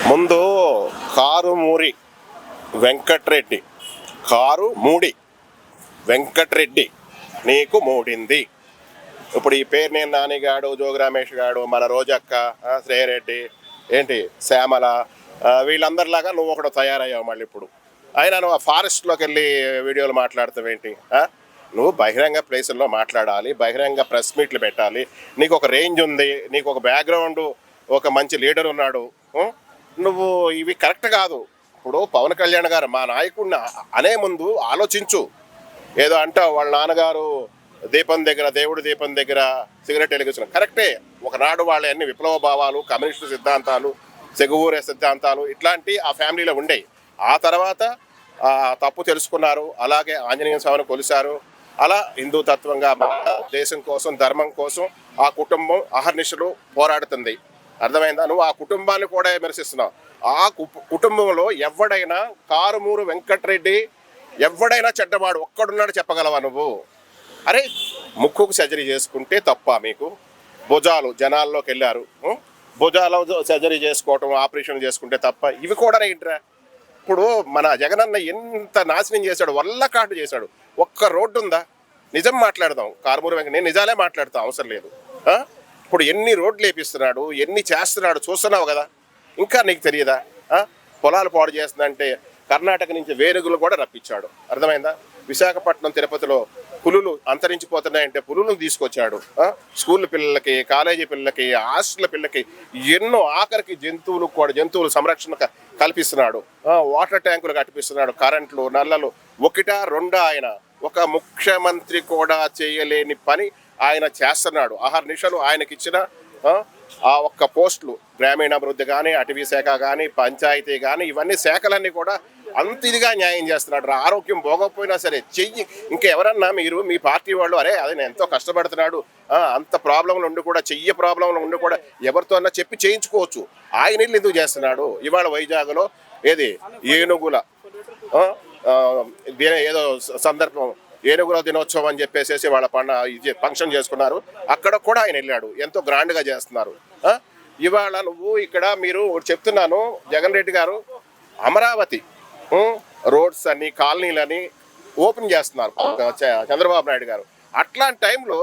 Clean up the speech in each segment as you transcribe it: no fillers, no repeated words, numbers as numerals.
ముందు కారుమూరి వెంకట్రెడ్డి, కారుమూడి వెంకట్రెడ్డి నీకు మూడింది. ఇప్పుడు ఈ పేరు నేను నానిగాడు, జోగి రమేష్ గాడు, మన రోజక్క, శ్రేయరెడ్డి, ఏంటి శ్యామల, వీళ్ళందరిలాగా నువ్వు ఒకడు తయారయ్యావు. మళ్ళీ ఇప్పుడు అయినా నువ్వు ఆ ఫారెస్ట్లోకి వెళ్ళి వీడియోలు మాట్లాడతావేంటి? నువ్వు బహిరంగ ప్లేసుల్లో మాట్లాడాలి, బహిరంగ ప్రెస్ మీట్లు పెట్టాలి. నీకు ఒక రేంజ్ ఉంది, నీకు ఒక బ్యాక్గ్రౌండ్, ఒక మంచి లీడర్ ఉన్నాడు. నువ్వు ఇవి కరెక్ట్ కాదు. ఇప్పుడు పవన్ కళ్యాణ్ గారు మా నాయకుడిని అనే ముందు ఆలోచించు. ఏదో అంటావు వాళ్ళ నాన్నగారు దీపం దగ్గర, దేవుడి దీపం దగ్గర సిగరెట్ వెలిగించిన కరెక్టే. ఒకనాడు వాళ్ళ అన్ని విప్లవ భావాలు, కమ్యూనిస్టు సిద్ధాంతాలు, సెగువూరే సిద్ధాంతాలు ఇట్లాంటి ఆ ఫ్యామిలీలో ఉండేవి. ఆ తర్వాత తప్పు తెలుసుకున్నారు, అలాగే ఆంజనేయ స్వామిని కొలిశారు. అలా హిందూ తత్వంగా దేశం కోసం, ధర్మం కోసం ఆ కుటుంబం అహర్నిశలు పోరాడుతుంది. అర్థమైందా? నువ్వు ఆ కుటుంబాన్ని కూడా విమర్శిస్తున్నావు. ఆ కుటుంబంలో ఎవడైనా కారుమూరు వెంకట్రెడ్డి ఎవడైనా చెడ్డవాడు ఒక్కడున్నాడు చెప్పగలవా నువ్వు? అరే ముక్కుకు సర్జరీ చేసుకుంటే తప్ప మీకు? భుజాలు జనాల్లోకి వెళ్ళారు, భుజాలు సర్జరీ చేసుకోవటం, ఆపరేషన్ చేసుకుంటే తప్ప? ఇవి కూడా ఏంట్రా? ఇప్పుడు మన జగనన్న ఎంత నాశనం చేశాడు, వల్లకాటు చేశాడు. ఒక్క రోడ్డు ఉందా? నిజం మాట్లాడదాం. కారుమూరు వెంకట నేను నిజాలే మాట్లాడతాం, అవసరం లేదు. ఇప్పుడు ఎన్ని రోడ్లు వేపిస్తున్నాడు, ఎన్ని చేస్తున్నాడు చూస్తున్నావు కదా. ఇంకా నీకు తెలియదా? పొలాలు పాడు చేస్తుందంటే కర్ణాటక నుంచి వేరుగులు కూడా రప్పించాడు. అర్థమైందా? విశాఖపట్నం, తిరుపతిలో పులులు అంతరించిపోతున్నాయంటే పులులను తీసుకొచ్చాడు. స్కూల్ పిల్లలకి, కాలేజీ పిల్లలకి, హాస్టల్ పిల్లలకి ఎన్నో, ఆఖరికి జంతువుల సంరక్షణ కల్పిస్తున్నాడు. వాటర్ ట్యాంకులు కట్టిపిస్తున్నాడు, కరెంట్లు, నల్లలు. ఒకటా రెండా? ఆయన ఒక ముఖ్యమంత్రి కూడా చేయలేని పని ఆయన చేస్తున్నాడు. అహర్నిశలు ఆయనకిచ్చిన ఆ ఒక్క పోస్టులు, గ్రామీణాభివృద్ధి కానీ, అటవీ శాఖ కానీ, పంచాయతీ కానీ, ఇవన్నీ శాఖలన్నీ కూడా అంత ఇదిగా న్యాయం చేస్తున్నాడు. ఆరోగ్యం పోగకపోయినా సరే చెయ్యి. ఇంకెవరన్నా మీరు మీ పార్టీ వాళ్ళు అరే అదే ఎంతో కష్టపడుతున్నాడు, అంత ప్రాబ్లంలు ఉండి కూడా, చెయ్యి ప్రాబ్లంలు ఉండి కూడా ఎవరితో అన్నా చెప్పి చేయించుకోవచ్చు. ఆయన ఇల్లు ఎందుకు చేస్తున్నాడు? ఇవాళ వైజాగ్లో ఏది ఏనుగుల ఏదో సందర్భం, ఏనుగుల దినోత్సవం అని చెప్పేసి వాళ్ళ ఫంక్షన్ చేసుకున్నారు. అక్కడ కూడా ఆయన వెళ్ళాడు. ఎంతో గ్రాండ్గా చేస్తున్నారు. ఇవాళ నువ్వు ఇక్కడ మీరు చెప్తున్నాను, జగన్ రెడ్డి గారు అమరావతి రోడ్స్ అని, కాలనీలని ఓపెన్ చేస్తున్నారు చంద్రబాబు నాయుడు గారు. అట్లాంటి టైంలో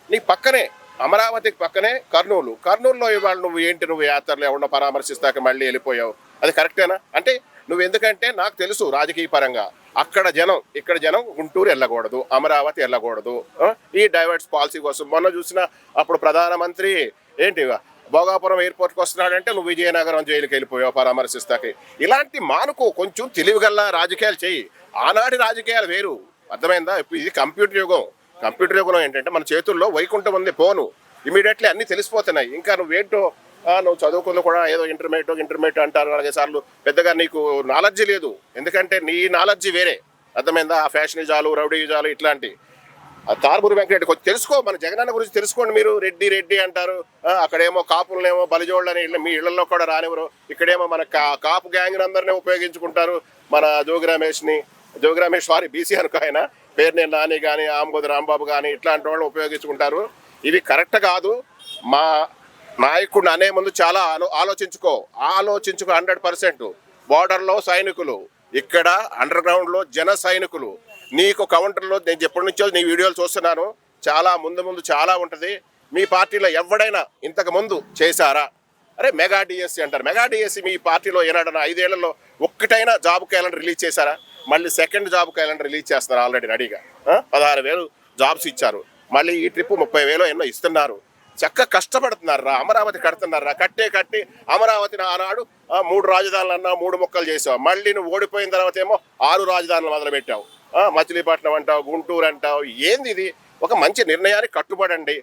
నీ పక్కనే, అమరావతికి పక్కనే కర్నూలులో ఇవాళ నువ్వు యాత్రలు ఎవరినో పరామర్శిస్తాక మళ్ళీ వెళ్ళిపోయావు. అది కరెక్టేనా? అంటే నువ్వు ఎందుకంటే నాకు తెలుసు రాజకీయ పరంగా అక్కడ జనం, ఇక్కడ జనం గుంటూరు వెళ్ళకూడదు, అమరావతి వెళ్ళకూడదు. ఈ డైవర్ట్స్ పాలసీ కోసం మొన్న చూసిన అప్పుడు ప్రధానమంత్రి ఏంటి భోగాపురం ఎయిర్పోర్ట్కి వస్తున్నాడంటే నువ్వు విజయనగరం జైలుకి వెళ్ళిపోయావు పరామర్శిస్తాకి. ఇలాంటి మానుకో, కొంచెం తెలివిగల్లా రాజకీయాలు చెయ్యి. ఆనాటి రాజకీయాలు వేరు. అర్థమైందా? ఇప్పుడు ఇది కంప్యూటర్ యుగం. కంప్యూటర్ యుగంలో ఏంటంటే మన చేతుల్లో వైకుంఠం ఉంది, ఫోను ఇమీడియట్లీ అన్నీ తెలిసిపోతున్నాయి. ఇంకా నువ్వేంటో నువ్వు చదువుకుంది కూడా ఏదో ఇంటర్మీడియట్ అంటారు 4 సార్లు. పెద్దగా నీకు నాలెడ్జి లేదు, ఎందుకంటే నీ నాలెడ్జి వేరే. అర్థమైందా? ఆ ఫ్యాషనిజాలు, రౌడీజాలు ఇట్లాంటి. కారుమూరి వెంకటరెడ్డి కొంచెం తెలుసుకో, మన జగనన్న గురించి తెలుసుకోండి. మీరు రెడ్డి అంటారు, అక్కడేమో కాపులనేమో బలిజోళ్ళని మీ ఇళ్లలో కూడా రానివ్వరు. ఇక్కడేమో మన కాపు గ్యాంగ్ అందరినీ ఉపయోగించుకుంటారు. మన జోగి రమేష్ వారి బీసీ అనుకో, ఆయన పేరు నేను నాని కానీ, ఆంబోది రాంబాబు కానీ ఇట్లాంటి వాళ్ళు ఉపయోగించుకుంటారు. ఇవి కరెక్ట్ కాదు. మా నాయకుడిని అనే ముందు చాలా ఆలోచించుకో 100%. బార్డర్లో సైనికులు, ఇక్కడ అండర్ గ్రౌండ్లో జన సైనికులు. నీకు కౌంటర్లో నేను ఎప్పటి నుంచో నీ వీడియోలు చూస్తున్నాను, చాలా ముందు చాలా ఉంటుంది. మీ పార్టీలో ఎవడైనా ఇంతకు ముందు చేశారా? అరే మెగా డిఎస్సి అంటారు. మెగా డిఎస్సి మీ పార్టీలో ఏనాడన్నా 5 ఏళ్లలో ఒక్కటైనా జాబ్ క్యాలెండర్ రిలీజ్ చేశారా? మళ్ళీ సెకండ్ జాబ్ క్యాలెండర్ రిలీజ్ చేస్తున్నారు. ఆల్రెడీ రెడీగా 16,000 జాబ్స్ ఇచ్చారు. మళ్ళీ ఈ ట్రిప్ 30,000 ఎన్నో ఇస్తున్నారు. చక్కగా కష్టపడుతున్నారా, అమరావతి కడుతున్నారా? కట్టి అమరావతిని ఆనాడు 3 రాజధానులు అన్నా 3 ముక్కలు చేసావు. మళ్ళీ నువ్వు ఓడిపోయిన తర్వాత ఏమో 6 రాజధానులు మొదలుపెట్టావు. మచిలీపట్నం అంటావు, గుంటూరు అంటావు. ఏంది ఇది? ఒక మంచి నిర్ణయానికి కట్టుబడండి.